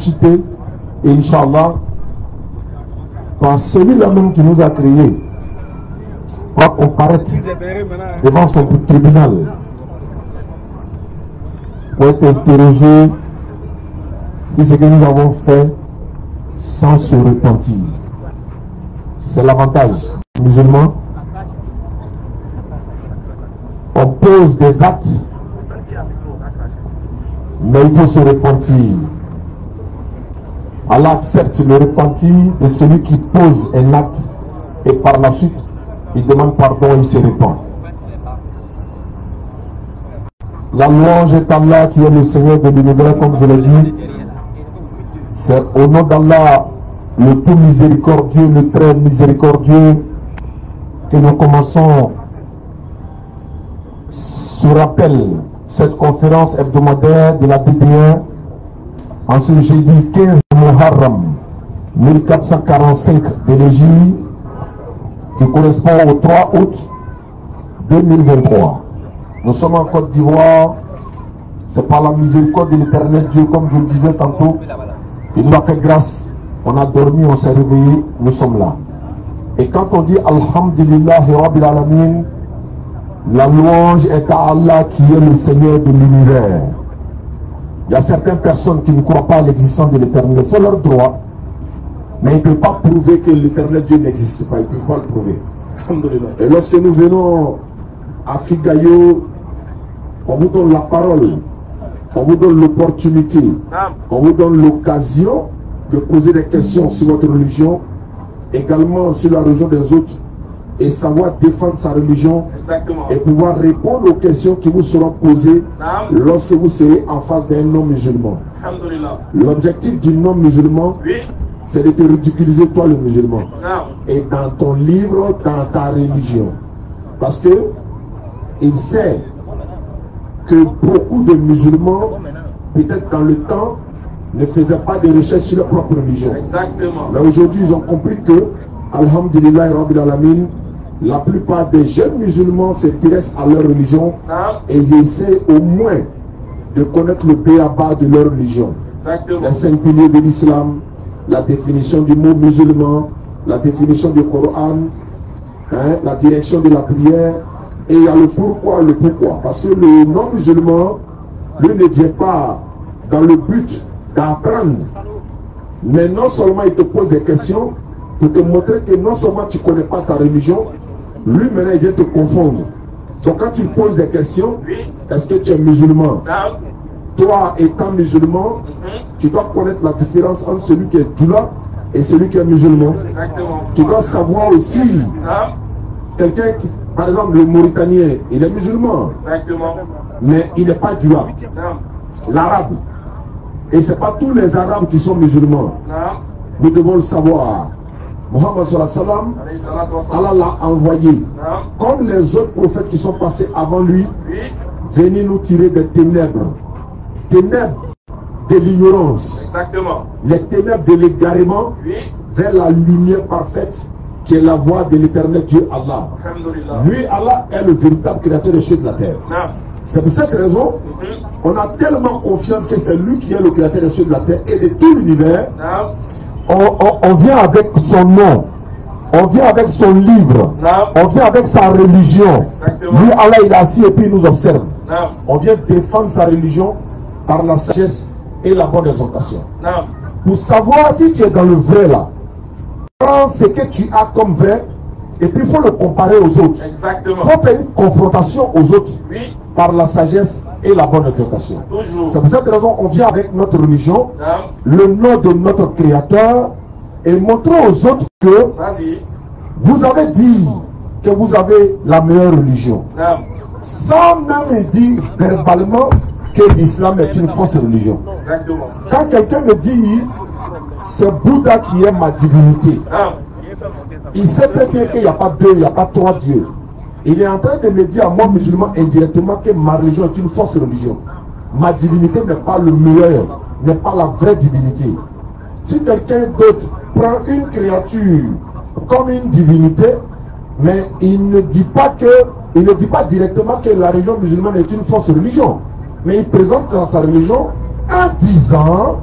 cité, et Inch'Allah, par celui-là même qui nous a créés, va comparaître devant son tribunal pour être interrogé de ce que nous avons fait sans se repentir. C'est l'avantage musulman. On pose des actes, mais il faut se repentir. Allah accepte le repentir de celui qui pose un acte et par la suite il demande pardon et il se repent. La louange est Allah qui est le Seigneur de l'univers, comme je l'ai dit. C'est au nom d'Allah, le tout miséricordieux, le très miséricordieux, que nous commençons ce rappel, cette conférence hebdomadaire de la Bible en ce jeudi 15 Muharram 1445 de l'Égypte, qui correspond au 3 août 2023. Nous sommes en Côte d'Ivoire. C'est par la miséricorde de l'Éternel Dieu, comme je le disais tantôt. Il nous a fait grâce. On a dormi, on s'est réveillé, nous sommes là. Et quand on dit Alhamdulillah Rabbil Alamin, la louange est à Allah qui est le Seigneur de l'univers. Il y a certaines personnes qui ne croient pas à l'existence de l'Éternel. C'est leur droit. Mais ils ne peuvent pas prouver que l'Éternel Dieu n'existe pas. Ils ne peuvent pas le prouver. Et lorsque nous venons à Figayo, on vous donne la parole, on vous donne l'opportunité, on vous donne l'occasion de poser des questions sur votre religion, également sur la religion des autres, et savoir défendre sa religion. Exactement. Et pouvoir répondre aux questions qui vous seront posées lorsque vous serez en face d'un non-musulman. L'objectif du non-musulman, c'est de te ridiculiser toi le musulman. Et dans ton livre, dans ta religion. Parce que il sait que beaucoup de musulmans, peut-être dans le temps, ne faisaient pas de recherches sur leur propre religion. Exactement. Mais aujourd'hui, ils ont compris que, Alhamdulillah Rabbil Alamin, la plupart des jeunes musulmans s'intéressent à leur religion et ils essaient au moins de connaître le béaba de leur religion. Exactement. Les 5 piliers de l'islam, la définition du mot musulman, la définition du Coran, la direction de la prière, et il y a le pourquoi, le pourquoi. Parce que le non-musulman, lui, ne vient pas dans le but d'apprendre, mais non seulement il te pose des questions pour te montrer que non seulement tu ne connais pas ta religion, lui maintenant il vient te confondre. Donc quand il pose des questions, est-ce que tu es musulman? Toi étant musulman, tu dois connaître la différence entre celui qui est djoula et celui qui est musulman. Exactement. Tu dois savoir aussi, quelqu'un qui, par exemple le Mauritanien, il est musulman. Exactement. Mais il n'est pas djoula. L'arabe. Et ce n'est pas tous les arabes qui sont musulmans. Nous devons le savoir. Muhammad sallam, Allah l'a envoyé. Comme les autres prophètes qui sont passés avant lui, venez nous tirer des ténèbres. Ténèbres de l'ignorance. Exactement. Les ténèbres de l'égarement vers la lumière parfaite qui est la voie de l'éternel Dieu Allah. Lui, Allah est le véritable créateur des cieux de la terre. C'est pour cette raison, on a tellement confiance que c'est lui qui est le créateur des cieux de la terre et de tout l'univers. On vient avec son nom, on vient avec son livre, on vient avec sa religion. Exactement. Lui, Allah, il est assis et puis il nous observe. On vient défendre sa religion par la sagesse et la bonne exhortation. Pour savoir si tu es dans le vrai là, prends ce que tu as comme vrai et puis il faut le comparer aux autres. Exactement. Il faut faire une confrontation aux autres par la sagesse et la bonne exhortation. C'est pour cette raison qu'on vient avec notre religion, le nom de notre Créateur, et montrer aux autres que vous avez dit que vous avez la meilleure religion. Sans même dire verbalement que l'islam est une fausse religion. Exactement. Quand quelqu'un me dit c'est Bouddha qui est ma divinité, il sait très bien qu'il n'y a pas deux, il n'y a pas trois dieux. Il est en train de me dire à moi musulman indirectement que ma religion est une fausse religion. Ma divinité n'est pas le meilleur, n'est pas la vraie divinité. Si quelqu'un d'autre prend une créature comme une divinité, mais il ne dit pas directement que la religion musulmane est une fausse religion. Mais il présente dans sa religion en disant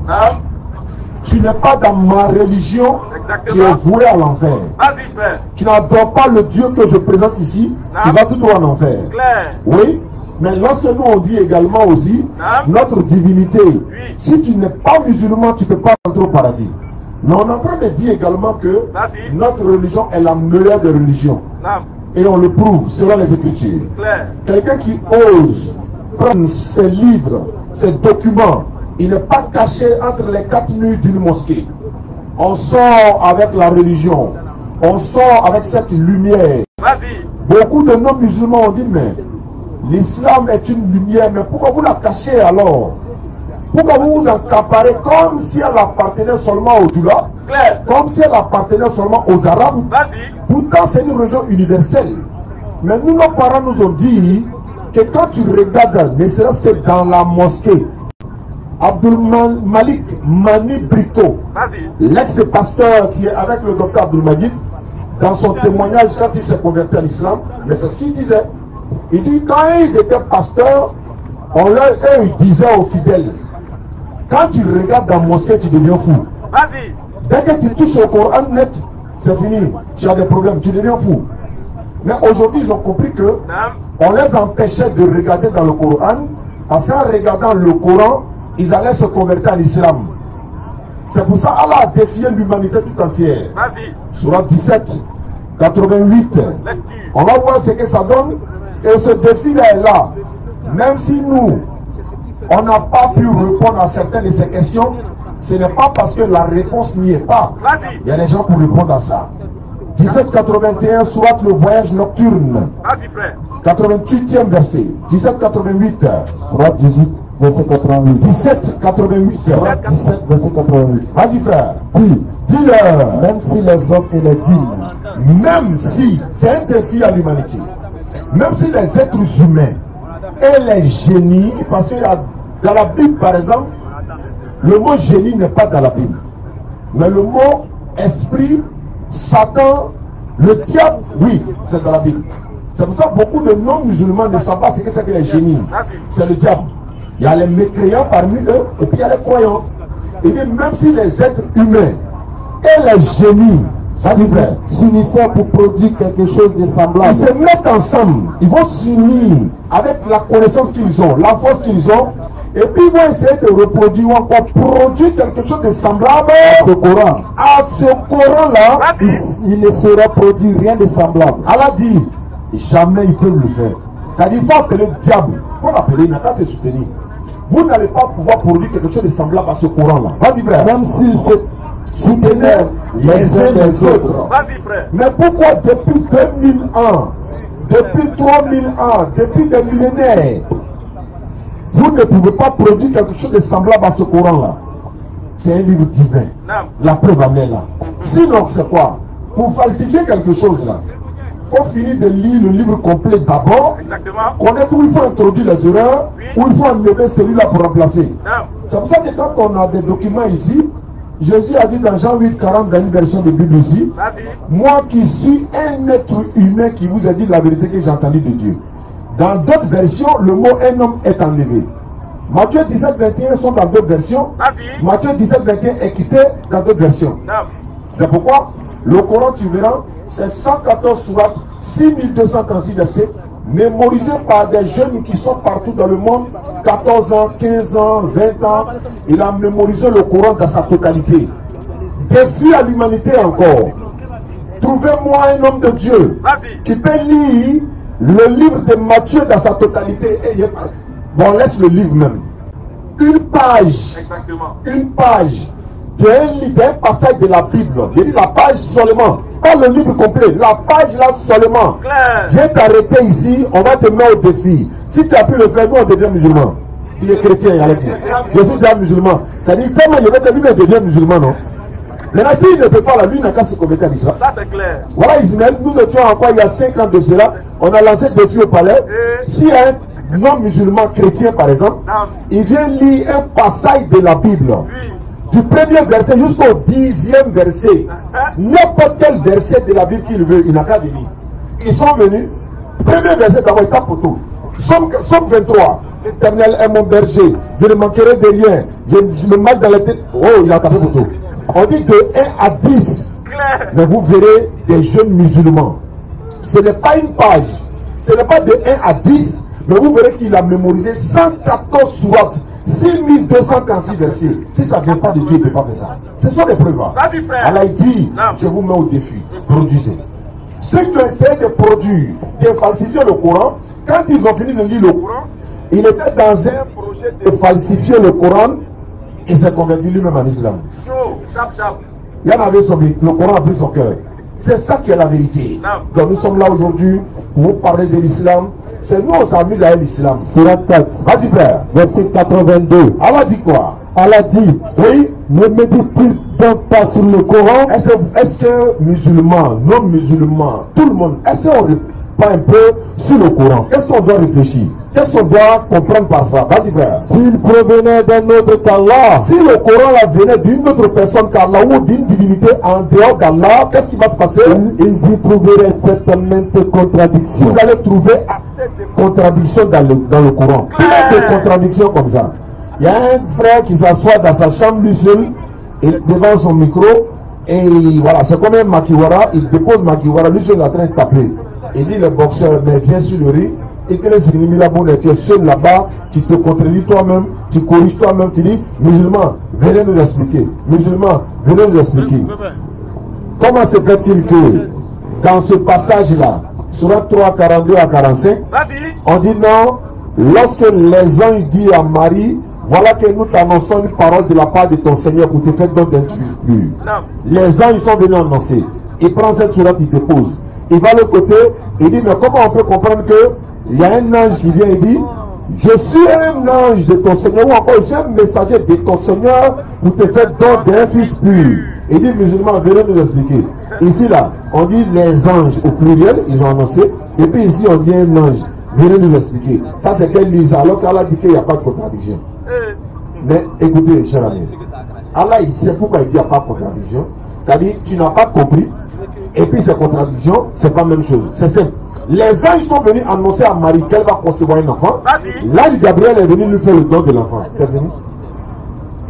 tu n'es pas dans ma religion, Exactement. tu es voué à l'enfer. Vas-y, frère. Tu n'adores pas le Dieu que je présente ici, tu vas tout droit en enfer. Clair. Oui, mais lorsque nous on dit également aussi, notre divinité, si tu n'es pas musulman, tu ne peux pas rentrer au paradis. Mais on est en train de dire également que notre religion est la meilleure des religions. Et on le prouve selon les Écritures. Quelqu'un qui ose prendre ses livres, ses documents, il n'est pas caché entre les quatre murs d'une mosquée. On sort avec la religion, on sort avec cette lumière. Beaucoup de non-musulmans ont dit, mais l'islam est une lumière, mais pourquoi vous la cachez alors? Pourquoi vous vous accaparez comme si elle appartenait seulement aux Djoula, comme si elle appartenait seulement aux Arabes? Pourtant, c'est une religion universelle. Mais nous, nos parents nous ont dit que quand tu regardes, ne serait-ce que dans la mosquée, Abdul Malik Mani Brito, l'ex-pasteur qui est avec le docteur Abdul Majid, dans son témoignage quand il s'est converti à l'islam, mais c'est ce qu'il disait. Il dit quand ils étaient pasteurs, eux ils disaient aux fidèles, quand tu regardes dans la mosquée, tu deviens fou. Dès que tu touches au Coran net, c'est fini. Tu as des problèmes, tu deviens fou. Mais aujourd'hui, ils ont compris que on les empêchait de regarder dans le Coran, parce qu'en regardant le Coran, ils allaient se convertir à l'islam. C'est pour ça Allah a défié l'humanité tout entière. Surah 17, 88. On va voir ce que ça donne. Et ce défi-là est là. Même si nous, on n'a pas pu répondre à certaines de ces questions, ce n'est pas parce que la réponse n'y est pas. Il y a des gens pour répondre à ça. 1781, soit le voyage nocturne. 88e verset. 1788. Soit 18, verset 88. 1788. 17, verset 88. Vas-y frère. Dis-leur. Même si les hommes et les dîmes. Même si, c'est un défi à l'humanité. Même si les êtres humains et les génies, parce qu'il y a dans la Bible par exemple, le mot génie n'est pas dans la Bible. Mais le mot esprit, Satan, le diable, oui, c'est dans la Bible. C'est pour ça que beaucoup de non-musulmans ne savent pas ce que c'est que les génies. C'est le diable. Il y a les mécréants parmi eux et puis il y a les croyants. Et bien même si les êtres humains et les génies s'unissaient pour produire quelque chose de semblable, ils se mettent ensemble, ils vont s'unir avec la connaissance qu'ils ont, la force qu'ils ont, et puis ils vont essayer de reproduire ou encore produire quelque chose de semblable à ce Coran. À ce Coran-là, il ne sera produit rien de semblable. Allah dit, jamais ils peuvent le faire. C'est-à-dire, il faut appeler le diable, il faut l'appeler, il n'a qu'à te soutenir. Vous n'allez pas pouvoir produire quelque chose de semblable à ce Coran-là. Vas-y frère. Même s'ils se soutenaient les uns les autres. Vas-y frère. Mais pourquoi depuis 2000 ans, depuis 3000 ans, depuis des millénaires, vous ne pouvez pas produire quelque chose de semblable à ce Coran-là? C'est un livre divin. La preuve en est là. Sinon, c'est quoi? Pour falsifier quelque chose là, il faut finir de lire le livre complet d'abord, connaître où il faut introduire les erreurs, où il faut enlever celui-là pour remplacer. C'est pour ça que quand on a des documents ici, Jésus a dit dans Jean 8, 40, dans une version de Bible ici, moi qui suis un être humain qui vous a dit la vérité que j'ai entendue de Dieu. Dans d'autres versions, le mot un homme est enlevé. Matthieu 17, 21 sont dans d'autres versions. Matthieu 17, 21 est quitté dans d'autres versions. C'est pourquoi le Coran, tu verras, c'est 114 sourates, 6236 versets, mémorisés par des jeunes qui sont partout dans le monde, 14 ans, 15 ans, 20 ans. Il a mémorisé le Coran dans sa totalité. Défi à l'humanité encore. Trouvez-moi un homme de Dieu qui peut lire le livre de Matthieu dans sa totalité. Bon, laisse le livre même. Une page. Une page d'un passage de la Bible. Je dis la page seulement. Pas le livre complet. La page là seulement. Viens t'arrêter ici. On va te mettre au défi. Si tu as pu le faire, nous on devient musulman. Tu es chrétien, il a dit. Je suis déjà musulman. C'est-à-dire, comment je vais te dire, il devient musulman, non? Maintenant, s'il ne peut pas là, lui, il n'a qu'à se convertir à l'islam. Ça, c'est clair. Voilà, Ismaël, nous étions encore il y a 5 ans de cela. On a lancé le défi au palais. S'il y a un non-musulman chrétien, par exemple, il vient lire un passage de la Bible. Du premier verset jusqu'au 10e verset. N'importe quel verset de la Bible qu'il veut, il n'a qu'à venir. Ils sont venus. Premier verset d'abord, il tape pour tout. Somme 23. L'Éternel est mon berger, je ne manquerai de rien. Je me mal dans la tête. Oh, il a tapé photo. On dit de 1 à 10. Mais vous verrez des jeunes musulmans. Ce n'est pas une page. Ce n'est pas de 1 à 10. Mais vous verrez qu'il a mémorisé 114 sourates. 6236 versets. Si ça ne vient pas de Dieu, il ne peut pas faire ça. Ce sont des preuves. Allah dit, je vous mets au défi. Produisez. Ceux qui ont essayé de produire, de falsifier le Coran, quand ils ont fini de lire le Coran, il était dans un projet de falsifier le Coran et s'est converti lui-même en islam. Il y en avait le Coran a pris son cœur. C'est ça qui est la vérité. Donc nous sommes là aujourd'hui pour vous parler de l'islam. C'est nous, on s'amuse à l'islam. Surat 4. Vas-y frère. Verset 82. Allah dit quoi? Allah dit, oui, ne médite-t-il donc pas sur le Coran? Est-ce que musulmans, non-musulmans, tout le monde, est-ce qu'on ne pas un peu sur le Coran? Qu'est-ce qu'on doit réfléchir? Qu'est-ce qu'on doit comprendre par ça? Vas-y frère. S'il provenait d'un autre qu'Allah, si le Coran là venait d'une autre personne qu'Allah ou d'une divinité en dehors d'Allah, qu'est-ce qui va se passer? Il y trouverait certainement des contradictions. Vous allez trouver assez de contradictions dans le Coran. Plein de contradictions comme ça. Il y a un frère qui s'assoit dans sa chambre lui seul, et devant son micro, et voilà, c'est comme un makiwara, il dépose makiwara, lui seul est en train de taper. Il dit le boxeur, mais viens sur le riz, et que les ennemis là-bas, tu es seul là-bas, tu te contredis toi-même, tu corriges toi-même, tu dis, musulmans, venez nous expliquer. Musulmans, venez nous expliquer. Comment se fait-il que, dans ce passage-là, Surat 3, 42 à 45, on dit non, lorsque les anges disent à Marie, voilà que nous t'annonçons une parole de la part de ton Seigneur pour te faire don d'un pur. Les anges sont venus annoncer. Il prend cette sourate, il dépose. Il va de l'autre côté, il dit, mais comment on peut comprendre que il y a un ange qui vient et dit, je suis un ange de ton Seigneur, ou encore je suis un messager de ton Seigneur pour te faire don d'un fils pur. Il dit, musulmans, venez nous expliquer. Ici, là, on dit les anges au pluriel, ils ont annoncé, et puis ici, on dit un ange. Venez nous expliquer. Ça, c'est quelle lise? Alors qu'Allah dit qu'il n'y a pas de contradiction. Mais écoutez, cher ami, Allah, il sait pourquoi il dit qu'il n'y a pas de contradiction. C'est-à-dire, tu n'as pas compris, et puis ces contradictions, c'est pas la même chose. C'est simple. Les anges sont venus annoncer à Marie qu'elle va concevoir un enfant. L'ange Gabriel est venu lui faire le don de l'enfant. C'est venu.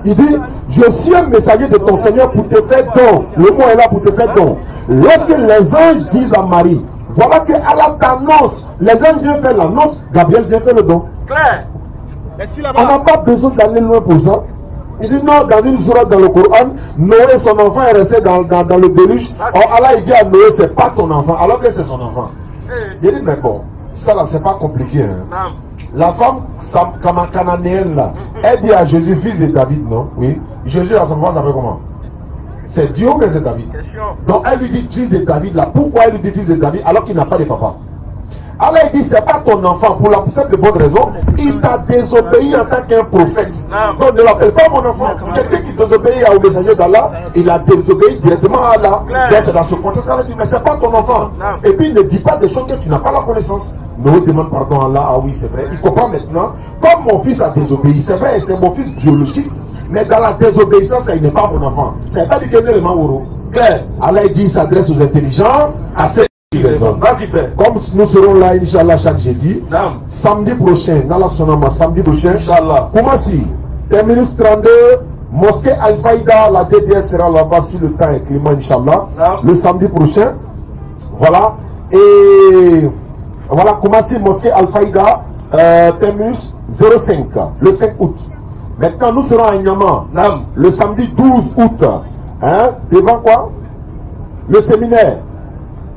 Il dit, je suis un messager de ton Seigneur pour te faire don. Le mot est là pour te faire don. Lorsque les anges disent à Marie, voilà que Allah t'annonce, les anges viennent faire l'annonce, Gabriel vient faire le don. Claire. On n'a pas besoin d'aller loin pour ça. Il dit non, dans une sourate dans le Coran, Noé, son enfant est resté dans le déluge. Or Allah il dit à Noé, c'est pas ton enfant, alors que c'est son enfant. Il dit, mais bon, ça là, c'est pas compliqué. Hein. La femme cananéenne là, elle dit à Jésus, fils de David, non? Oui. Jésus à son enfant, ça fait comment? C'est Dieu ou c'est David? Donc elle lui dit, fils de David là, pourquoi elle lui dit fils de David alors qu'il n'a pas de papa? Allah il dit, c'est pas ton enfant pour la simple bonne raison, il t'a désobéi en tant qu'un prophète. Donc ne l'appelle pas mon enfant. Quelqu'un qui désobéit au messager d'Allah, il a désobéi directement à Allah. Donc c'est dans ce contexte qu'Allah dit, mais c'est pas ton enfant. Et puis ne dis pas des choses que tu n'as pas la connaissance. Noé demande pardon à Allah, ah oui c'est vrai, il comprend maintenant, comme mon fils a désobéi, c'est vrai, c'est mon fils biologique, mais dans la désobéissance, il n'est pas mon enfant. C'est pas du tout le Maouro. Claire, Allah dit, il s'adresse aux intelligents, à ceux comme nous serons là, Inch'Allah, chaque jeudi, samedi prochain, dans la Sonama, samedi prochain, Inch'Allah, Koumassi, terminus 32, mosquée Al-Faïda, la DDS sera là-bas sur le temps et climat, Inch'Allah, le samedi prochain. Voilà, et voilà, Koumassi, mosquée Al-Faïda, terminus 05, le 5 août. Maintenant, nous serons à Nyama, le samedi 12 août, hein, devant quoi? Le séminaire,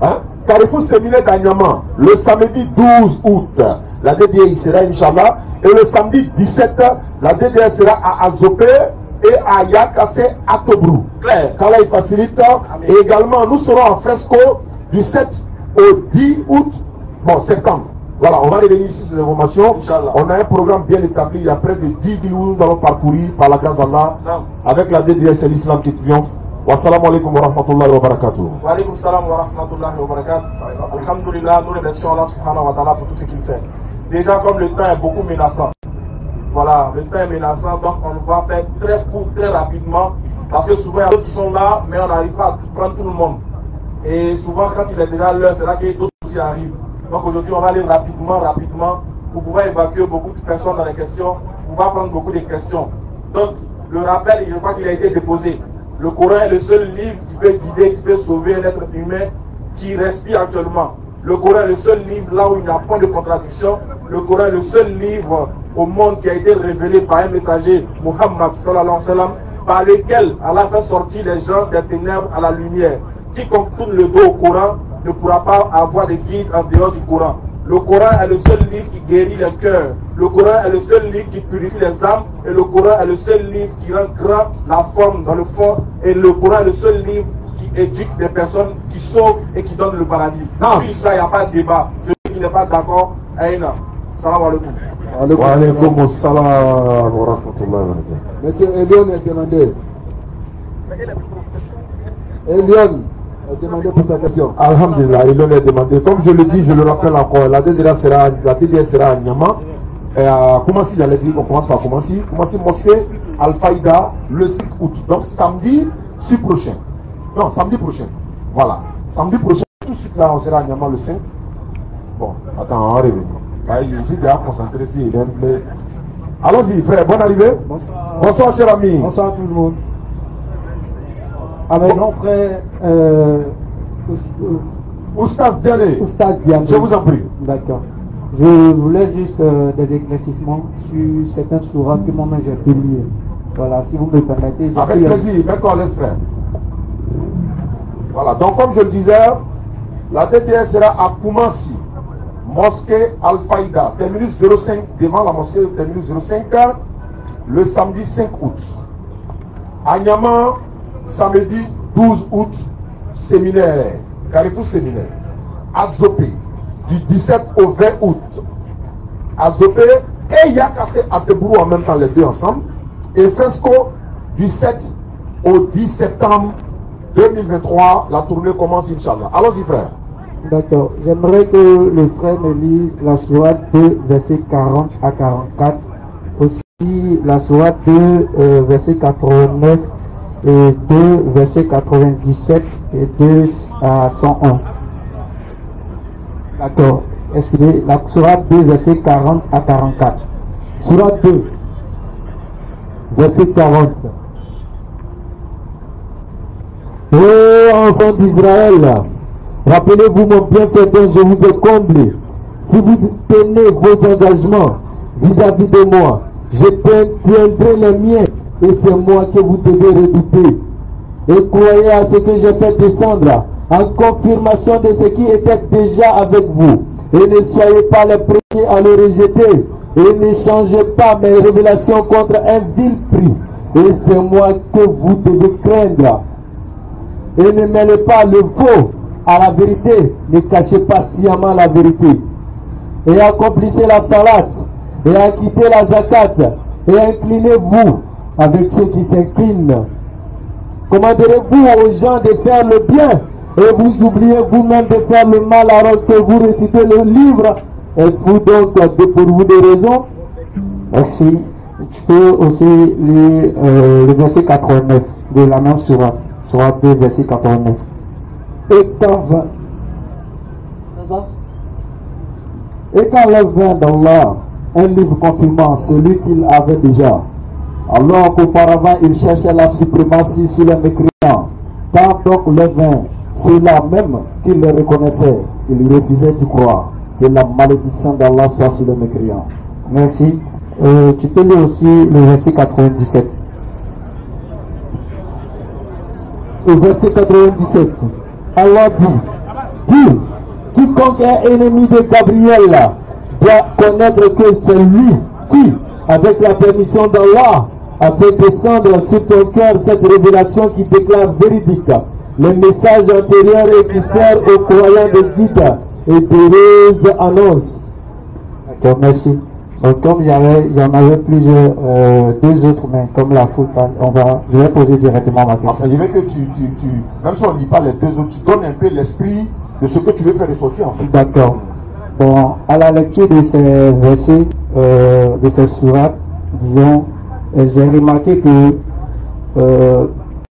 hein? Carrefour séminaire d'Anyama, le samedi 12 août, la DDI sera Inch'Allah, et le samedi 17, la DDI sera à Azopé et à Yakase à Tobrou. Claire, qu'Allah il facilite. Et également, nous serons en fresco du 7 au 10 août, bon, septembre. Voilà, on va revenir sur ces informations. On a un programme bien établi, il y a près de 10 villes où nous allons parcourir par la grâce d'Allah, avec la DDS et l'islam qui triomphe. Wassalamu alaikum wa rahmatullahi wa barakatuh. Wa alaikum salam wa rahmatullahi wa barakatuh. Alhamdulillah, nous remercions Allah subhanahu wa ta'ala pour tout ce qu'il fait. Déjà, comme le temps est beaucoup menaçant, voilà, le temps est menaçant, donc on va faire très court, très rapidement, parce que souvent il y a d'autres qui sont là, mais on n'arrive pas à prendre tout le monde. Et souvent, quand il est déjà l'heure, c'est là que d'autres aussi arrivent. Donc aujourd'hui, on va aller rapidement, pour pouvoir évacuer beaucoup de personnes dans les questions, pour pouvoir prendre beaucoup de questions. Donc, le rappel, je crois qu'il a été déposé. Le Coran est le seul livre qui peut guider, qui peut sauver un être humain qui respire actuellement. Le Coran est le seul livre là où il n'y a point de contradiction. Le Coran est le seul livre au monde qui a été révélé par un messager, Muhammad sallallahu alayhi wa sallam, par lequel Allah fait sortir les gens des ténèbres à la lumière. Quiconque tourne le dos au Coran ne pourra pas avoir de guide en dehors du Coran. Le Coran est le seul livre qui guérit les cœurs. Le Coran est le seul livre qui purifie les âmes. Et le Coran est le seul livre qui rend grand la forme dans le fond. Et le Coran est le seul livre qui éduque des personnes, qui sauve et qui donne le paradis. Puis ça, il n'y a pas de débat. Celui qui n'est pas d'accord, Aïna. Salam alaikum. Wa alaikum assalam wa rahmatullahi wa barakatuh. Monsieur Elion a demandé. Elion a demandé pour sa question. Alhamdulillah, Elion a demandé. Comme je le dis, je le rappelle encore, la DDR sera à Niama. Comment si j'allais dire qu'on commence par comment si mosquée Al-Faïda le 5 août. Donc samedi prochain. Non, samedi prochain. Voilà. Samedi prochain, tout de suite là, on sera à Niama le 5. Bon, attends, on va revenir. Je suis déjà concentré ici. Allons-y, frère, bonne arrivée. Bonsoir. Bonsoir, cher ami. Bonsoir tout le monde. Avec mon frère Oustaz Diané. Je vous en prie. D'accord. Je voulais juste des éclaircissements sur certains sourates que moi-même j'ai publié. Voilà, si vous me permettez. Avec plaisir, d'accord, laisse faire. Voilà, donc comme je le disais, la DDR sera à Koumassi, mosquée Al-Faïda, terminus 05, devant la mosquée terminus 05, le samedi 5 août. À Niama, samedi 12 août, séminaire, Carrefour séminaire. À Zopé, du 17 au 20 août. À Zopé et Yakassé à Tebourou en même temps, les deux ensemble. Et Fresco, du 7 au 10 septembre 2023, la tournée commence, Inch'Allah. Allons-y, frère. D'accord. J'aimerais que le frère me lise la sourate 2, versets 40 à 44. Aussi la sourate 2, verset 89 et 2, verset 97 et 2 à 101. D'accord. Excusez, la sourate 2, verset 40 à 44. Sourate 2, verset 40. Oh, enfants d'Israël, rappelez-vous mon bienfait dont je vous ai comblé. Si vous tenez vos engagements vis-à-vis de moi, je tiendrai les miens et c'est moi que vous devez redouter. Et croyez à ce que j'ai fait descendre en confirmation de ce qui était déjà avec vous. Et ne soyez pas les premiers à le rejeter. Et ne changez pas mes révélations contre un vil prix. Et c'est moi que vous devez craindre. Et ne mêlez pas le faux à la vérité. Ne cachez pas sciemment la vérité. Et accomplissez la salat. Et acquittez la zakat. Et inclinez-vous avec ceux qui s'inclinent. Commanderez-vous aux gens de faire le bien. Et vous oubliez vous-même de faire le mal alors que vous récitez le livre. Êtes-vous donc dépourvu de raison? Merci. Tu peux aussi lire le verset 89 de la même sourate. Sourate 2, verset 89. Et quand leur vint d'Allah un livre confirmant celui qu'il avait déjà, alors qu'auparavant il cherchait la suprématie sur les mécréants, quand donc leur vint ceux-là même qui le reconnaissaient, ils refusaient d'y croire. Que la malédiction d'Allah soit sur les mécréants. Merci. Tu peux lire aussi le verset 97. Au verset 97, Allah dit, quiconque est ennemi de Gabriel doit connaître que c'est lui qui, avec la permission d'Allah, a fait descendre sur ton cœur cette révélation qui déclare véridique les messages antérieurs et qui sert aux croyants de guide et d'heureuse annonce. D'accord, merci. Donc, comme il y en avait plusieurs, deux autres, mais comme la foule, je vais poser directement ma question. Enfin, je veux que tu, même si on ne lit pas les deux autres, tu donnes un peu l'esprit de ce que tu veux faire ressortir en fait. D'accord. Bon, à la lecture de ces versets, de ces sourates, disons, j'ai remarqué que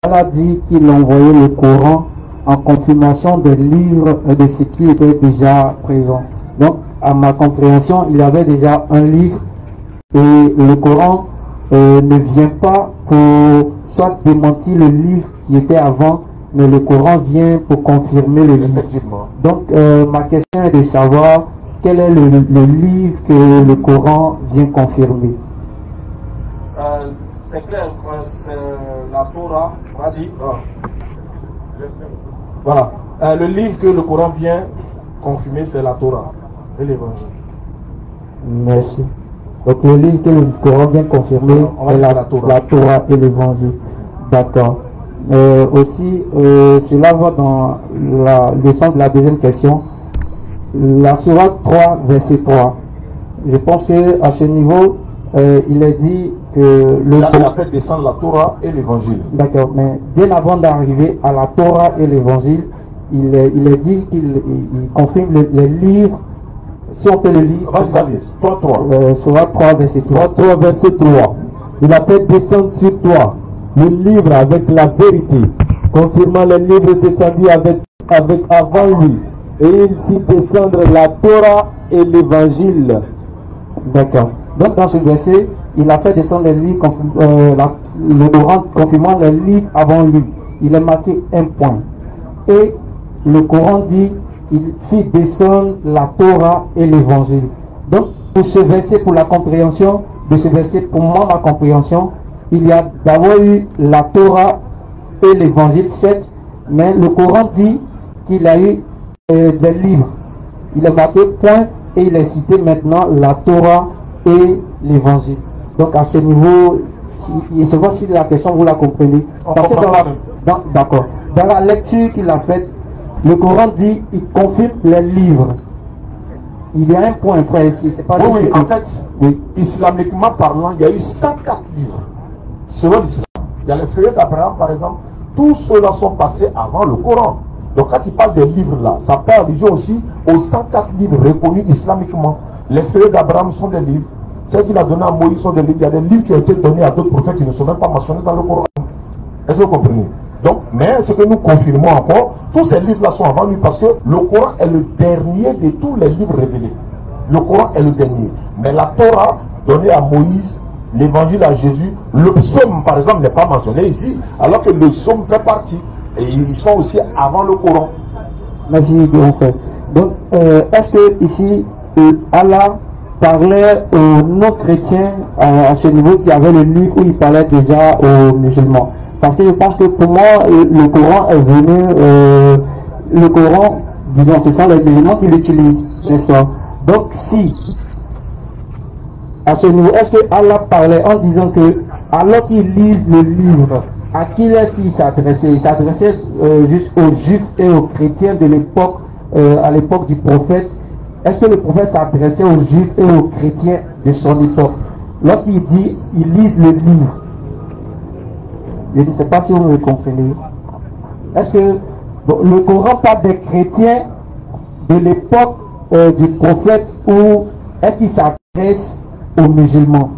Allah dit qu'il envoyait le Coran en confirmation des livres de ce qui était déjà présent. Donc, à ma compréhension, il y avait déjà un livre et le Coran ne vient pas pour soit démentir le livre qui était avant, mais le Coran vient pour confirmer le livre. Donc ma question est de savoir quel est le livre que le Coran vient confirmer. C'est clair, c'est la Torah, on a dit. Voilà. Le livre que le Coran vient confirmer, c'est la Torah et l'Évangile. Merci. Donc le livre que le Coran vient confirmer est la Torah et l'Évangile. D'accord. Aussi, cela va dans le sens de la deuxième question. La sourate 3, verset 3. Je pense qu'à ce niveau, il est dit que il a fait descendre la Torah et l'Évangile. D'accord, mais bien avant d'arriver à la Torah et l'Évangile, il est dit qu'il confirme les livres. Si on peut le lire. Vas-y, 3. Sourate 3, verset 3. 3, verset 3. Il a fait descendre sur toi le livre avec la vérité, confirmant les livres descendus avec avant lui. Et il fit descendre la Torah et l'Évangile. D'accord. Donc dans ce verset, il a fait descendre les livres, le Coran confirmant les livres avant lui. Il a marqué un point. Et le Coran dit, il fit descendre la Torah et l'Évangile. Donc pour ce verset, pour la compréhension de ce verset, pour moi ma compréhension, il y a d'abord eu la Torah et l'Évangile 7, mais le Coran dit qu'il a eu des livres. Il a marqué point et il a cité maintenant la Torah et l'Évangile. Donc à ce niveau, c'est voir si la question vous la comprenez. Parce que d'accord. Dans la lecture qu'il a faite, le Coran dit il confirme les livres. Il y a un point, frère, ici. C'est pas oui, en fait, islamiquement parlant, il y a eu 104 livres selon l'islam. Il y a les feuillets d'Abraham, par exemple. Tous ceux-là sont passés avant le Coran. Donc quand il parle des livres là, ça fait allusion aussi aux 104 livres reconnus islamiquement. Les feuillets d'Abraham sont des livres. Ceux qu'il a donnés à Moïse sont des livres. Il y a des livres qui ont été donnés à d'autres prophètes qui ne sont même pas mentionnés dans le Coran. Est-ce que vous comprenez? Donc, mais ce que nous confirmons encore, tous ces livres-là sont avant lui parce que le Coran est le dernier de tous les livres révélés. Le Coran est le dernier. Mais la Torah donnée à Moïse, l'évangile à Jésus, le psaume par exemple n'est pas mentionné ici, alors que le psaume fait partie. Et ils sont aussi avant le Coran. Merci, bien frère. Donc, est-ce que ici, Allah parlait aux non-chrétiens à ce niveau qui avait le livre où il parlait déjà aux musulmans? Parce que je pense que pour moi, le Coran est venu, le Coran, disons, ce sont les musulmans qui l'utilisent, n'est-ce pas? Donc, si, à ce niveau, est-ce que Allah parlait en disant que, alors qu'ils lisent le livre, à qui est-ce qu'il s'adressait? Il s'adressait juste aux juifs et aux chrétiens de l'époque, à l'époque du prophète. Est-ce que le prophète s'adressait aux juifs et aux chrétiens de son époque? Lorsqu'il dit, ils lisent le livre, je ne sais pas si vous me comprenez. Est-ce que le Coran parle des chrétiens de l'époque du prophète ou est-ce qu'il s'adresse aux musulmans?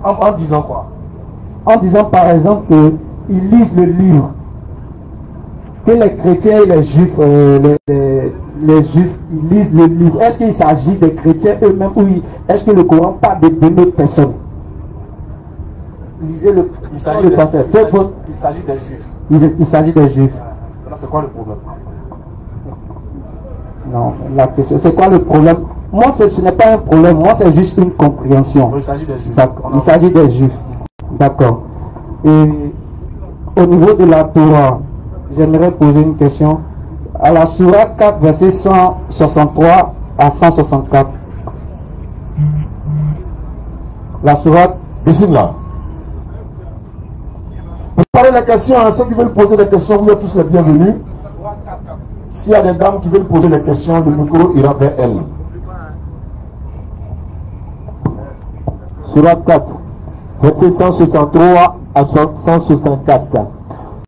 En disant quoi? En disant par exemple qu'ils lisent le livre, que les chrétiens et les juifs, les juifs ils lisent le livre. Est-ce qu'il s'agit des chrétiens eux-mêmes ou est-ce que le Coran parle de d'autres personnes? Lisez il s'agit des juifs. Il s'agit des juifs. Là, c'est quoi le problème? Non, la question, c'est quoi le problème? Moi, ce n'est pas un problème, moi, c'est juste une compréhension. Il s'agit des juifs. D'accord. Il s'agit des juifs. D'accord. Et au niveau de la Torah, j'aimerais poser une question. À la Sourate 4, verset 163 à 164. La Sourate, Bismillah. Préparez la question à ceux qui veulent poser des questions, vous êtes tous les bienvenus. S'il y a des dames qui veulent poser des questions, le micro ira vers elles. Sourate 4, verset 163 à 164.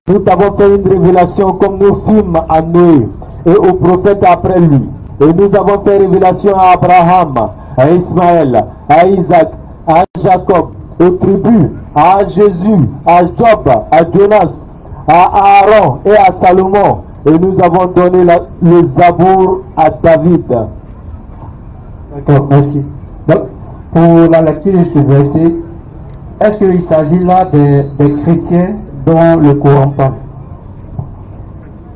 Nous t'avons fait une révélation comme nous fîmes à Noé et aux prophètes après lui. Et nous avons fait révélation à Abraham, à Ismaël, à Isaac, à Jacob, aux tribus, à Jésus, à Job, à Jonas, à Aaron et à Salomon. Et nous avons donné le Zabour à David. d'accord, merci. Donc, pour la lecture de ce verset, est-ce qu'il s'agit là des chrétiens dont le Coran parle?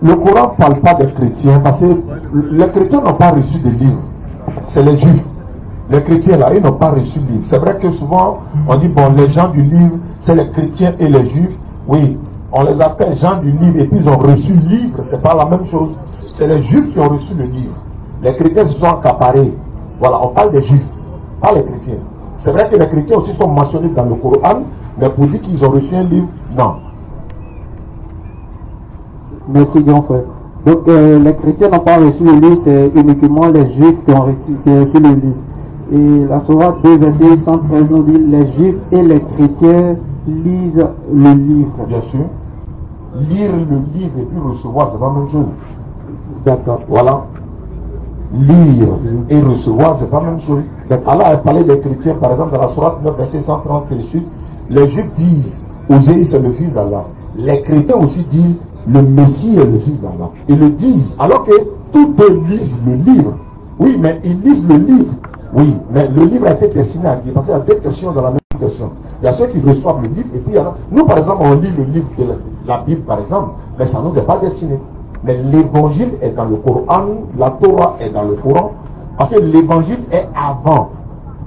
Le Coran ne parle pas des chrétiens parce que les chrétiens n'ont pas reçu de livres. C'est les juifs. Les chrétiens là, ils n'ont pas reçu de livre. C'est vrai que souvent on dit bon, les gens du livre, c'est les chrétiens et les juifs. Oui, on les appelle gens du livre et puis ils ont reçu le livre. C'est pas la même chose. C'est les juifs qui ont reçu le livre. Les chrétiens se sont accaparés. Voilà, on parle des juifs, pas les chrétiens. C'est vrai que les chrétiens aussi sont mentionnés dans le Coran, mais pour dire qu'ils ont reçu un livre, non. Merci grand frère. Donc les chrétiens n'ont pas reçu le livre, c'est uniquement les juifs qui ont reçu le livre. Et la Sourate 2, verset 113 nous dit les juifs et les chrétiens lisent le livre. Bien sûr. Lire le livre et puis recevoir, c'est pas la même chose. D'accord. Voilà. Lire et recevoir, c'est pas la même chose. Allah a parlé des chrétiens, par exemple, dans la Sourate 9, verset 130 et le suite. Les juifs disent Oséïe c'est le fils d'Allah. Les chrétiens aussi disent le Messie est le fils d'Allah. Ils le disent, alors que tous deux lisent le livre. Oui, mais ils lisent le livre. Oui, mais le livre a été destiné à qui? Parce qu'il y a deux questions dans la même question. Il y a ceux qui reçoivent le livre, et puis il y en a. Nous, par exemple, on lit le livre de la Bible, par exemple, mais ça ne nous est pas destiné. Mais l'évangile est dans le Coran, la Torah est dans le Coran, parce que l'évangile est avant.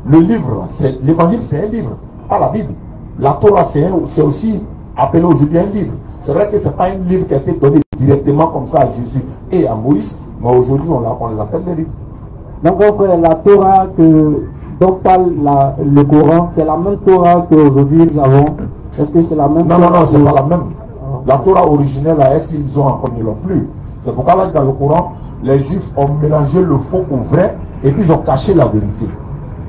Le livre, l'évangile c'est un livre, pas la Bible. La Torah c'est aussi appelé aujourd'hui un livre. C'est vrai que ce n'est pas un livre qui a été donné directement comme ça à Jésus et à Moïse, mais aujourd'hui on les appelle des livres. Donc la Torah dont parle le Coran, c'est la même Torah qu'aujourd'hui nous avons. Est-ce que c'est la même? Non, c'est pas la même. La Torah originelle, est-ce qu'ils ont encore non plus? C'est pourquoi là, dans le Coran, les Juifs ont mélangé le faux au vrai et puis ils ont caché la vérité.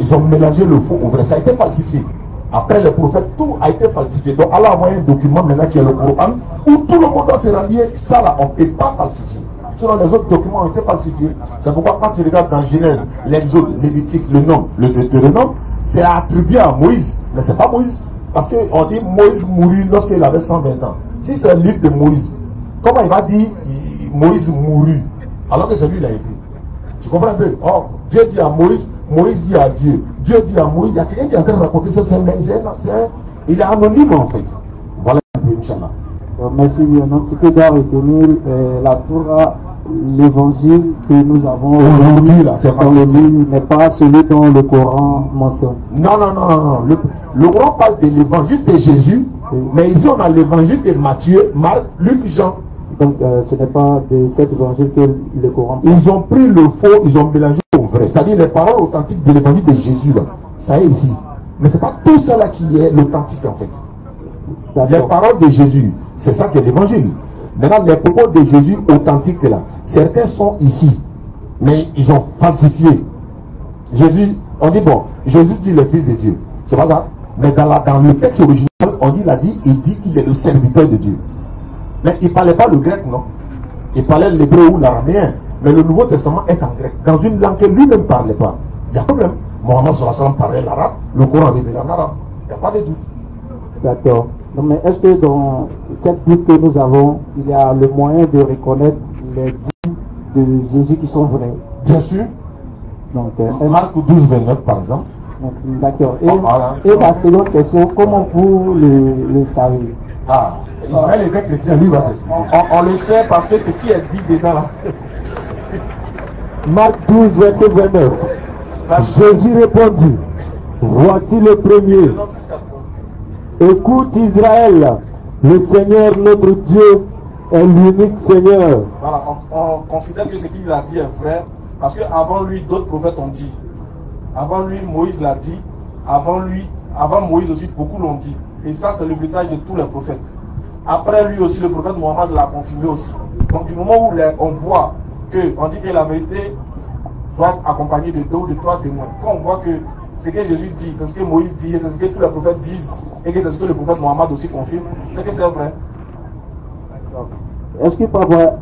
Ils ont mélangé le faux au vrai. Ça a été falsifié. Après les prophètes, tout a été falsifié. Donc Allah a envoyé un document maintenant qui est le Coran où tout le monde s'est rallié. Ça là, on ne peut pas falsifier. Sinon les autres documents ont été falsifiés. C'est pourquoi quand tu regardes dans Genèse, l'Exode, Lévitique, le nom, le Deutéronome, c'est attribué à Moïse. Mais c'est pas Moïse. Parce qu'on dit Moïse mourut lorsqu'il avait 120 ans. Si c'est le livre de Moïse, comment il va dire Moïse mourut alors que c'est lui qui l'a écrit? Tu comprends un peu? Oh, Dieu dit à Moïse, Moïse dit à Dieu, Dieu dit à Moïse, il y a quelqu'un qui est en train de raconter ça, il est anonyme en fait. Voilà un peu, Inch'Allah. Merci. Donc ce que doit retenir la Torah, l'évangile que nous avons aujourd'hui dans le livre n'est pas celui dont le Coran mentionne. Non. Le Coran parle de l'évangile de Jésus, mais ici on a l'évangile de Matthieu, Marc, Luc, Jean. Donc ce n'est pas de cet évangile que le Coran parle. Ils ont pris le faux, ils ont mélangé au vrai. C'est-à-dire les paroles authentiques de l'évangile de Jésus, là, ça est ici. Mais ce n'est pas tout ça là qui est l'authentique en fait. Les paroles de Jésus, c'est ça qui est l'évangile. Maintenant, les propos de Jésus authentiques là, certains sont ici, mais ils ont falsifié. Jésus, on dit bon, Jésus dit le Fils de Dieu. C'est pas ça. Mais dans le texte original, il dit qu'il est le serviteur de Dieu. Mais il ne parlait pas le grec, non. Il parlait l'hébreu ou l'araméen. Mais le Nouveau Testament est en grec, dans une langue que lui-même ne parlait pas. Il y a un problème. Mohammed sallallahu alayhi wa sallam parlait l'arabe, le Coran est révélé en arabe. Il n'y a pas de doute. D'accord. Donc, mais est-ce que dans cette Bible que nous avons, il y a le moyen de reconnaître les dits de Jésus qui sont vrais? Bien sûr. Donc, Marc 12, 29 par exemple. D'accord. Et la seconde question, comment vous le savez? Israël était chrétien, lui va on le sait parce que ce qui est dit dedans là. Marc 12, verset 29. Jésus répondit, voici le premier. Écoute Israël, le Seigneur notre Dieu est l'unique Seigneur. Voilà, on considère que ce qu'il a dit est vrai, parce qu'avant lui, d'autres prophètes ont dit. Avant lui, Moïse l'a dit. Avant Moïse aussi, beaucoup l'ont dit. Et ça, c'est le message de tous les prophètes. Après lui aussi, le prophète Mohammed l'a confirmé aussi. Donc du moment où on voit qu'on dit que la vérité doit accompagner de deux ou de trois témoins, quand on voit que ce que Jésus dit, c'est ce que Moïse dit, c'est ce que tous les prophètes disent, et que c'est ce que le prophète Mohammed aussi confirme, c'est que c'est vrai. Est-ce qu'il peut y avoir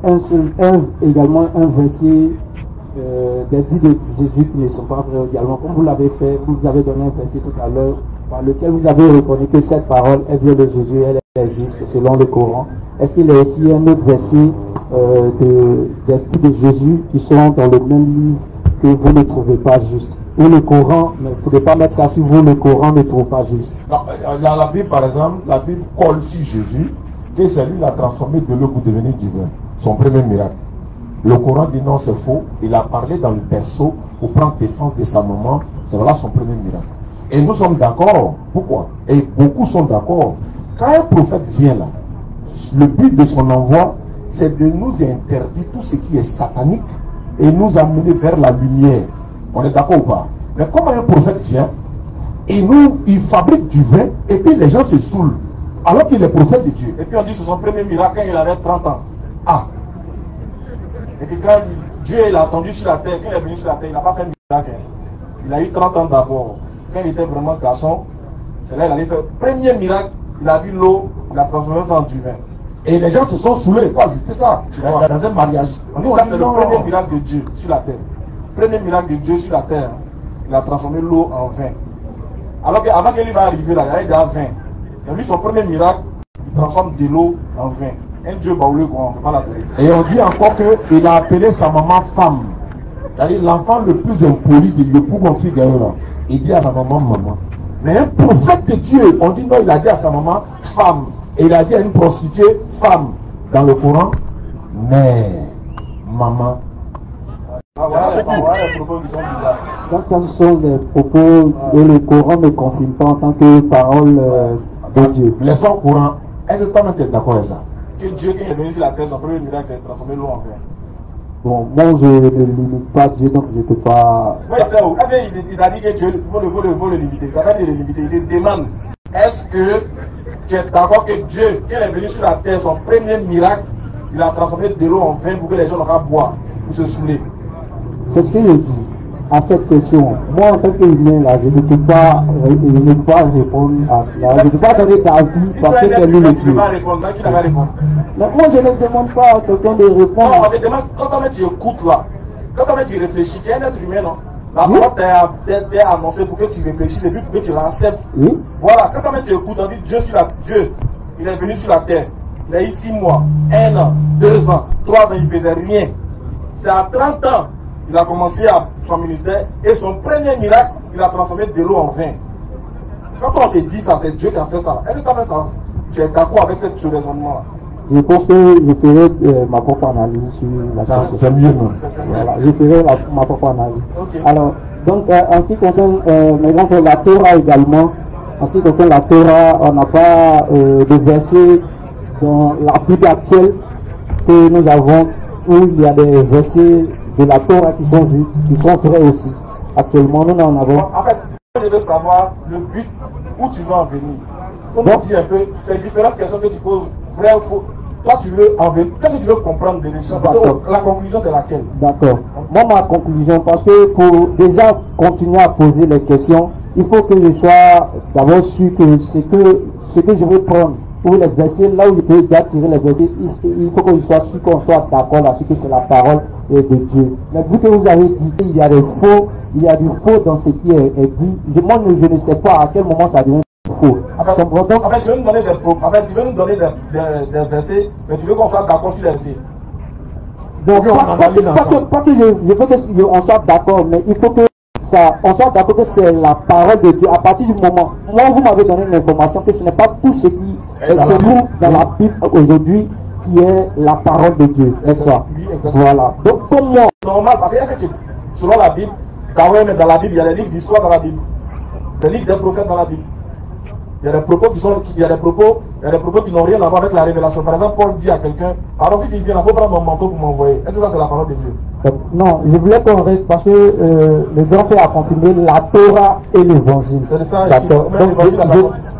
également un verset des dits de Jésus qui ne sont pas vrais également, comme vous l'avez fait, vous avez donné un verset tout à l'heure, par lequel vous avez reconnu que cette parole est bien de Jésus, elle existe selon le Coran. Est-ce qu'il y a aussi un autre verset des dits de Jésus qui sont dans le même livre que vous ne trouvez pas juste? ou le Coran, mais vous ne pouvez pas mettre ça sur vous, le Coran ne trouve pas juste. Dans la Bible, par exemple, la Bible colle sur Jésus, que c'est lui qui l'a transformé de l'eau pour devenir divin. Son premier miracle. Le Coran dit non, c'est faux. Il a parlé dans le berceau pour prendre défense de sa maman. C'est voilà son premier miracle. Et nous sommes d'accord. Pourquoi? Et beaucoup sont d'accord. Quand un prophète vient là, le but de son envoi, c'est de nous interdire tout ce qui est satanique et nous amener vers la lumière. On est d'accord ou pas? Mais comment un prophète vient, il fabrique du vin et puis les gens se saoulent, alors qu'il est prophète de Dieu. Et puis on dit que c'est son premier miracle quand il avait 30 ans. Ah! Et puis quand Dieu l'a attendu sur la terre, quand il est venu sur la terre, il n'a pas fait un miracle. Il a eu 30 ans d'abord. Quand il était vraiment garçon, c'est là qu'il allait faire le premier miracle. Il a vu l'eau, il a transformé ça en du vin. Et les gens se sont saoulés, il faut ajouter ça dans un mariage. On dit ça, c'est le premier miracle de Dieu sur la terre. Premier miracle de Dieu sur la terre. Il a transformé l'eau en vin. Alors qu'avant qu'il va arriver là, il y a déjà vin. Il a vu son premier miracle, il transforme de l'eau en vin. Un Dieu baoulé, on ne peut pas l'appeler. Et on dit encore qu'il a appelé sa maman femme. C'est-à-dire l'enfant le plus impoli de l'époux qu'on fait gagner là. Il dit à sa maman, maman. Mais un prophète de Dieu, on dit non, il a dit à sa maman, femme. Et il a dit à une prostituée, femme. Dans le Coran, mère, maman. Voilà les propos qui sont bizarres. Donc ça, ce sont des propos et le Coran ne confirme pas en tant que parole de Dieu. Les sons courants, est-ce que toi-même tu es d'accord avec ça? Que Dieu, quand il est venu sur la terre, son premier miracle, c'est de transformer l'eau en vin. Bon, moi je ne limite pas Dieu, donc je ne peux pas... Oui, c'est où? Il a dit que Dieu, il faut le limiter. Il n'a pas dit le limiter, il demande, est-ce que tu es d'accord que Dieu, quand il est venu sur la terre, son premier miracle, il a transformé de l'eau en vin pour que les gens n'aient pas boire, pour se saouler? C'est ce que je dis à cette question. Moi, en tant qu'humain, là, je ne peux pas répondre à cela. Je ne peux pas donner d'avis parce que c'est lui le Dieu. Tu ne peux pas répondre, qui n'a pas répondre? Moi, je ne demande pas à quelqu'un de répondre. Non, on te demande, quand tu écoutes là, quand tu réfléchis, tu es un être humain, non? La parole t'est annoncée pour que tu réfléchisses et puis pour que tu l'acceptes. Oui. Voilà, quand tu écoutes, on dit Dieu, il est venu sur la terre. Il a eu 6 mois, 1 an, 2 ans, 3 ans, il ne faisait rien. C'est à 30 ans. Il a commencé à son ministère et son premier miracle, il a transformé de l'eau en vin. Quand on te dit ça, c'est Dieu qui a fait ça. Est-ce que tu es d'accord avec ce raisonnement-là? Je pense que je ferai ma propre analyse sur la question. C'est mieux, non? Voilà, je ferai ma propre analyse. Okay. Alors, donc, en ce qui concerne maintenant la Torah également, en ce qui concerne la Torah, on n'a pas de verset dans la Bible actuelle que nous avons où il y a des versets de la Torah qui sont justes, qui sont vrais aussi. Actuellement, nous en avons. En fait, je veux savoir le but où tu veux en venir. Faut me dire un peu, c'est différentes questions que tu poses, vrai ou faux. Toi, tu veux en venir. Qu'est-ce que tu veux comprendre de l'échange? La conclusion, c'est laquelle? D'accord. Moi, ma conclusion, parce que pour déjà continuer à poser les questions, il faut que je sois d'abord sûr que ce que je veux prendre pour les versets, là où je peux déjà tirer les versets, il faut que je sois sûr qu'on soit d'accord là-dessus que c'est la parole de Dieu. Mais vu que vous avez dit qu'il y a des faux, il y a du faux dans ce qui est dit, moi je ne sais pas à quel moment ça devient faux. En fait, tu veux nous donner des versets, mais tu veux qu'on soit d'accord sur les versets. Donc, pas que je veux qu'on soit d'accord, mais il faut que on soit d'accord que c'est la parole de Dieu. À partir du moment, moi vous m'avez donné l'information que ce n'est pas tout ce qui se trouve dans la Bible aujourd'hui qui est la parole de Dieu, n'est-ce pas? Voilà. Donc comment? Normal, parce que selon la Bible, dans la Bible, il y a des livres d'histoire dans la Bible, des livres des prophètes dans la Bible. Il y a des propos qui n'ont rien à voir avec la révélation. Par exemple, Paul dit à quelqu'un, alors si tu viens, il faut prendre mon manteau pour m'envoyer. Est-ce que ça c'est la parole de Dieu? Non, je voulais qu'on reste parce que le grand fait a confirmé la Torah et l'évangile. C'est ça. D'accord.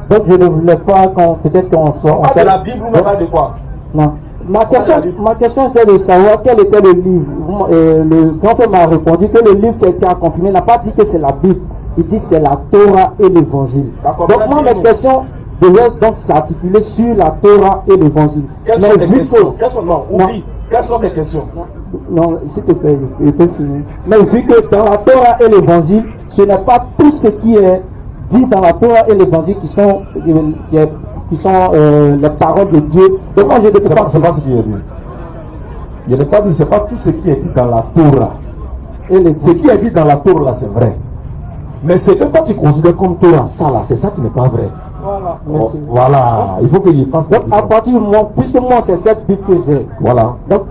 Donc je ne voulais pas peut-être qu'on soit. Pas de la Bible ou même de quoi? Non. Ma question était de savoir quel était le livre. Le grand frère m'a répondu que le livre qui a été confirmé n'a pas dit que c'est la Bible. Il dit que c'est la Torah et l'évangile. Donc moi mes questions devaient donc s'articuler sur la Torah et l'évangile. Quelles sont les questions? Quelles sont les questions? Non, s'il te plaît, je peux finir. Mais vu que dans la Torah et l'évangile, ce n'est pas tout ce qui est dit dans la Torah et l'évangile qui sont les paroles de Dieu. Donc moi je ne peux pas. C'est pas ce qui est dit. Je n'ai pas dit, c'est pas tout ce qui est dit dans la Torah. Ce qui est dit dans la Torah là, c'est vrai. Mais c'est que toi tu considères comme Torah, ça là, c'est ça qui n'est pas vrai. Voilà, merci. Voilà, il faut que je fasse. Donc, à partir du moment, puisque moi, c'est cette Bible que j'ai. Voilà. Donc,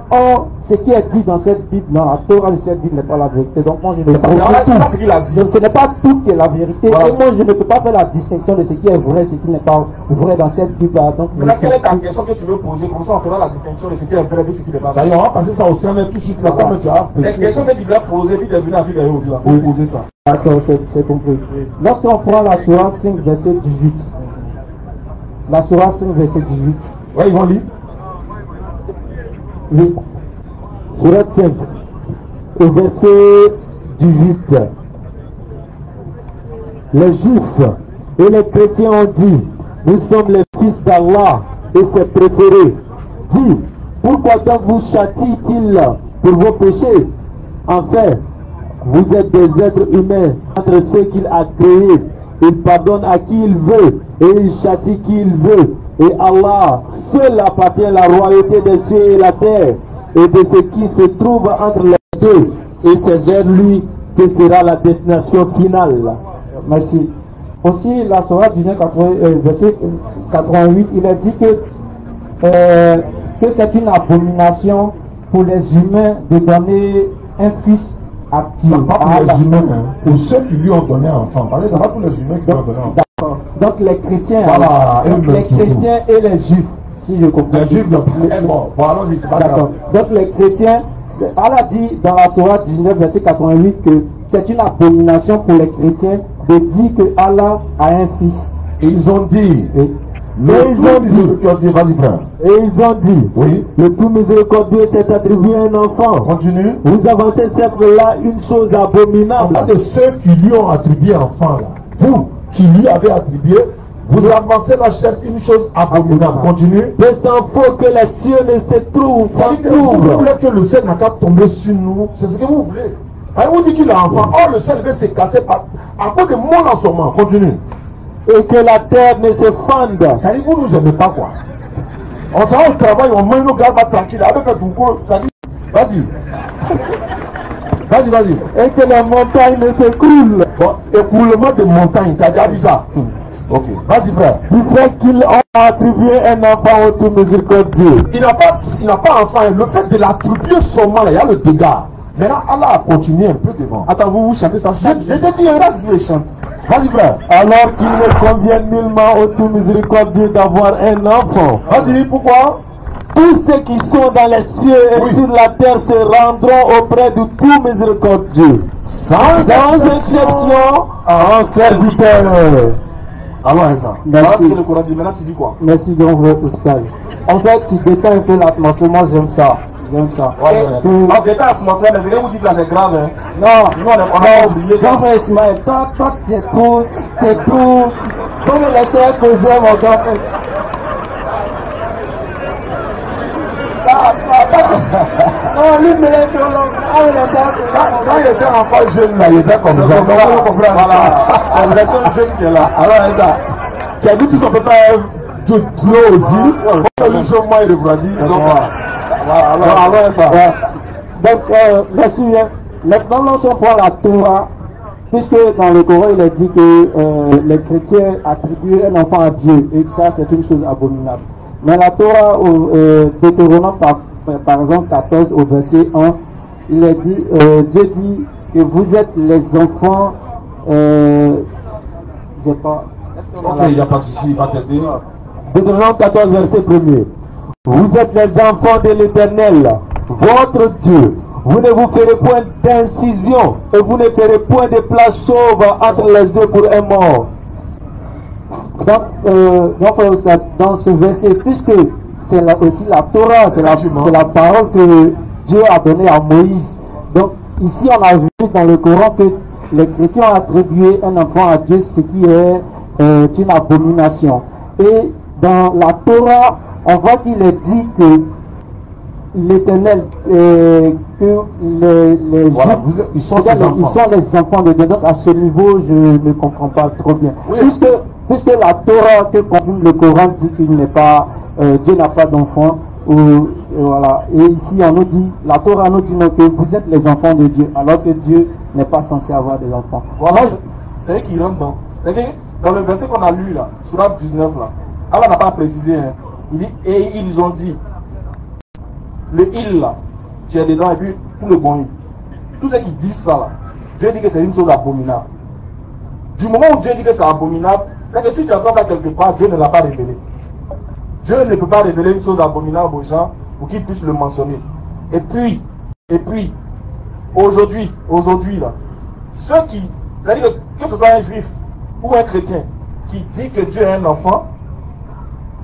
ce qui est dit dans cette Bible, dans la Torah de cette Bible n'est pas la vérité. Donc, moi, je ne peux pas tout. Donc, ce n'est pas tout qui est la vérité. Voilà. Et moi, je ne peux pas faire la distinction de ce qui est vrai, ce qui n'est pas vrai dans cette Bible-là. Donc, Maintenant, quelle est ta question que tu veux poser? Comme ça, on fera la distinction de ce qui est vrai et ce qui n'est pas vrai. D'ailleurs, on va passer ça au ciel, tout de suite, là, comme tu as Les questions que tu voulais poser, puis tu es venu à faire il faut poser ça. d'accord, c'est compris. Lorsqu'on prend la Surah 5, verset 18. La Surah 5, verset 18. Oui, ils vont lire. Oui. Surah 5, au verset 18. Les Juifs et les chrétiens ont dit, nous sommes les fils d'Allah et ses préférés. Dis, pourquoi donc vous châtie-t-il pour vos péchés? Enfin, vous êtes des êtres humains entre ceux qu'il a créés. Il pardonne à qui il veut et il châtie qui il veut. Et Allah, seul appartient la royauté des cieux et la terre et de ce qui se trouve entre les deux. Et c'est vers lui que sera la destination finale. Merci. Aussi, la Surah 19, verset 88, il a dit que c'est une abomination pour les humains de donner un fils actif. Non, pas pour les humains, hein. Pour ceux qui lui ont donné un enfant. Par exemple, pas pour les humains qui lui ont donné un enfant. D'accord. Donc les chrétiens, Voilà, donc, les chrétiens et les juifs, si je comprends. Les juifs, bon, allons-y, c'est pas d'accord. Donc les chrétiens, Allah dit dans la Surah 19, verset 88 que c'est une abomination pour les chrétiens de dire que Allah a un fils. Et ils ont dit, vas-y frère. Et ils ont dit, Oui. le tout miséricordieux s'est attribué un enfant. Continue. Vous avancez cette là une chose On abominable. parle de ceux qui lui ont attribué enfant là. Vous qui lui avez attribué, vous avancez la chair une chose abominable. Continue. Mais sans faux que les cieux ne se trouvent, Vous voulez que le ciel n'a qu'à tomber sur nous. C'est ce que vous voulez. On vous dit qu'il a enfant. Or le ciel veut se casser à cause de mon enseignement. Continue. et que la terre ne se fende. Ça dit, vous nous aimez pas quoi. On s'en va au travail, on mange nos gars tranquille. Avec un douco, ça dit, vas-y. Vas-y. Et que les montagnes ne s'écroulent. Bon, écoulement de montagnes, t'as déjà vu ça? Ok, vas-y frère. Du fait qu'ils ont attribué un enfant au tout miséricordieux. Il n'a pas enfant. Le fait de l'attribuer seulement, là, il y a le dégât. Maintenant, Allah a continué un peu devant. Attends, vous chantez ça? Je te dis, regarde, je chante. Vas-y frère. Alors qu'il ne convient nullement au tout miséricordieux d'avoir un enfant. Vas-y, pourquoi? Tous ceux qui sont dans les cieux et sur la terre se rendront auprès du tout miséricordieux. Sans exception, en serviteur. Alors, ça. Merci. Le Coran dit, maintenant tu dis quoi? Merci grand frère Pascal. En fait, tu détends un peu l'atmosphère, moi j'aime ça. J'aime ça. Ok, t'as ce matin, mais ce que vous dites là, c'est grave, hein? Non, Nous, on a oublié ça. grand frère Ismaël, toi, tu es trop. Faut me laisser poser mon grand frère. Non, lui me laisse trop long. Quand il était enfant jeune, là, il était comme ça. Donc, on comprend. Voilà. C'est la version jeune qui est là. Alors, ça. Tu as vu tout son papa de l'eau aussi. Le chômage, il refroidit. Alors, ça. Donc, merci bien. Maintenant, lorsqu'on prend la Torah, puisque dans le Coran, il est dit que les chrétiens attribuent un enfant à Dieu, et que ça, c'est une chose abominable. Mais la Torah, au Deutéronome, par exemple, 14, au verset 1, il est dit, Dieu dit que vous êtes les enfants, j'ai pas... Ok, il n'y a pas de souci, il va t'aider. Deutéronome 14, verset 1er. Vous êtes les enfants de l'Éternel, votre Dieu. Vous ne vous ferez point d'incision et vous ne ferez point de place chauve entre les yeux pour un mort. Donc, dans ce verset, puisque c'est aussi la Torah, c'est la parole que Dieu a donnée à Moïse. Donc, ici, on a vu dans le Coran que les chrétiens ont attribué un enfant à Dieu, ce qui est une abomination. Et dans la Torah, on voit qu'il est dit que l'Éternel, que les Voilà, Juifs, ils sont les enfants de Dieu. Donc, à ce niveau, je ne comprends pas trop bien. Oui. Puisque la Torah que confirme le Coran dit qu'il n'est pas, Dieu n'a pas d'enfant, voilà. Et ici on nous dit, la Torah nous dit que vous êtes les enfants de Dieu, alors que Dieu n'est pas censé avoir des enfants. Voilà. c'est eux qui rentrent dans. Dans le verset qu'on a lu là, Surat 19 là, Allah n'a pas précisé, hein. Il dit, et ils ont dit, le il là, tu es dedans, et puis tout le bon il. Tous ceux qui disent ça là, Dieu dit que c'est une chose abominable. Du moment où Dieu dit que c'est abominable, c'est que si tu entends ça quelque part, Dieu ne l'a pas révélé. Dieu ne peut pas révéler une chose abominable aux gens pour qu'ils puissent le mentionner. Et puis, aujourd'hui là, ceux qui, c'est-à-dire que ce soit un juif ou un chrétien qui dit que Dieu est un enfant,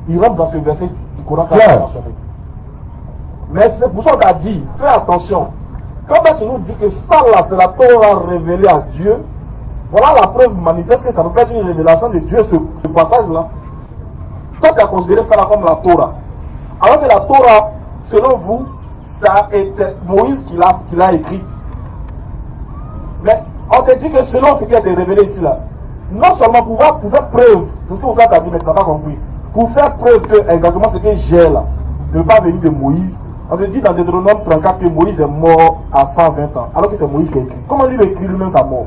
il rentre dans ce verset du Coran qui a mentionné. Mais c'est pour ça qu'on a dit, fais attention. Quand tu nous dis que ça là, c'est la Torah révélée à Dieu, voilà la preuve manifeste que ça ne peut pas être une révélation de Dieu, ce passage-là. Toi, tu as considéré ça là comme la Torah. Alors que la Torah, selon vous, ça était Moïse qui l'a écrite. Mais on te dit que selon ce qui a été révélé ici là, non seulement pour faire preuve, c'est ce que vous avez dit, mais tu n'as pas compris. Pour faire preuve que exactement ce que j'ai là ne peut pas venir de Moïse, on te dit dans Deutéronome 34 que Moïse est mort à 120 ans, alors que c'est Moïse qui a écrit. Comment lui écrit lui-même sa mort?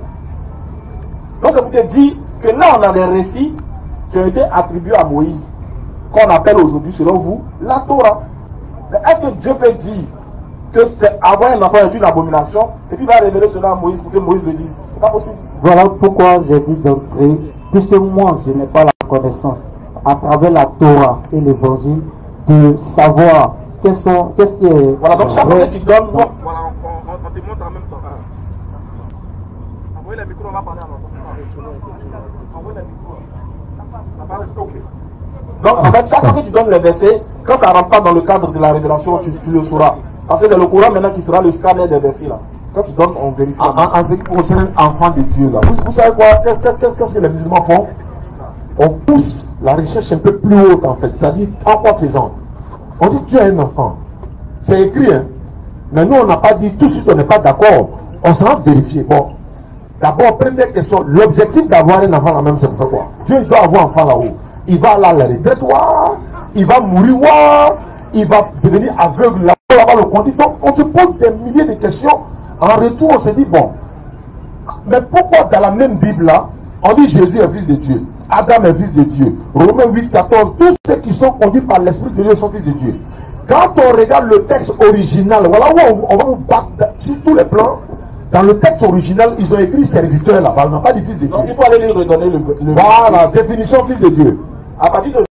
Donc ça vous te dit que là on a des récits qui ont été attribués à Moïse, qu'on appelle aujourd'hui, selon vous, la Torah. Mais est-ce que Dieu peut dire que c'est avoir un enfant est une abomination, et puis il va révéler cela à Moïse pour que Moïse le dise? C'est pas possible. Voilà pourquoi j'ai dit d'entrée, puisque moi je n'ai pas la connaissance à travers la Torah et l'évangile de savoir qu'est-ce qui est. Voilà, donc chaque fois que tu donnes, voilà, on te montre en même temps. Envoyez le micro, on va parler en même temps. Envoyez le micro. Ça passe, ok. Donc en fait, chaque fois que tu donnes le verset, quand ça ne rentre pas dans le cadre de la révélation, tu le sauras. Parce que c'est le Coran maintenant qui sera le scanner des versets là. Quand tu donnes, on vérifie. En ce qui concerne l'enfant de Dieu là, vous savez quoi? Qu'est-ce que les musulmans font? On pousse la recherche un peu plus haute en fait. C'est-à-dire, en quoi faisant? On dit Dieu a un enfant. C'est écrit, hein. Mais nous, on n'a pas dit tout de suite, on n'est pas d'accord. On s'en va vérifier. Bon, d'abord, première question, l'objectif d'avoir un enfant là-même, c'est pour quoi? Dieu il doit avoir un enfant là-haut. Il va aller à la retraite, il va mourir, il va devenir aveugle là-bas, le conduit. Donc, on se pose des milliers de questions. En retour, on se dit, bon, mais pourquoi dans la même Bible là, on dit Jésus est fils de Dieu, Adam est fils de Dieu, Romains 8, 14, tous ceux qui sont conduits par l'Esprit de Dieu sont fils de Dieu. Quand on regarde le texte original, voilà où on va vous battre sur tous les plans. Dans le texte original, ils ont écrit serviteur là-bas, on n'a pas dit fils de Dieu. Donc il faut aller lui redonner le voilà, définition fils de Dieu. À partir de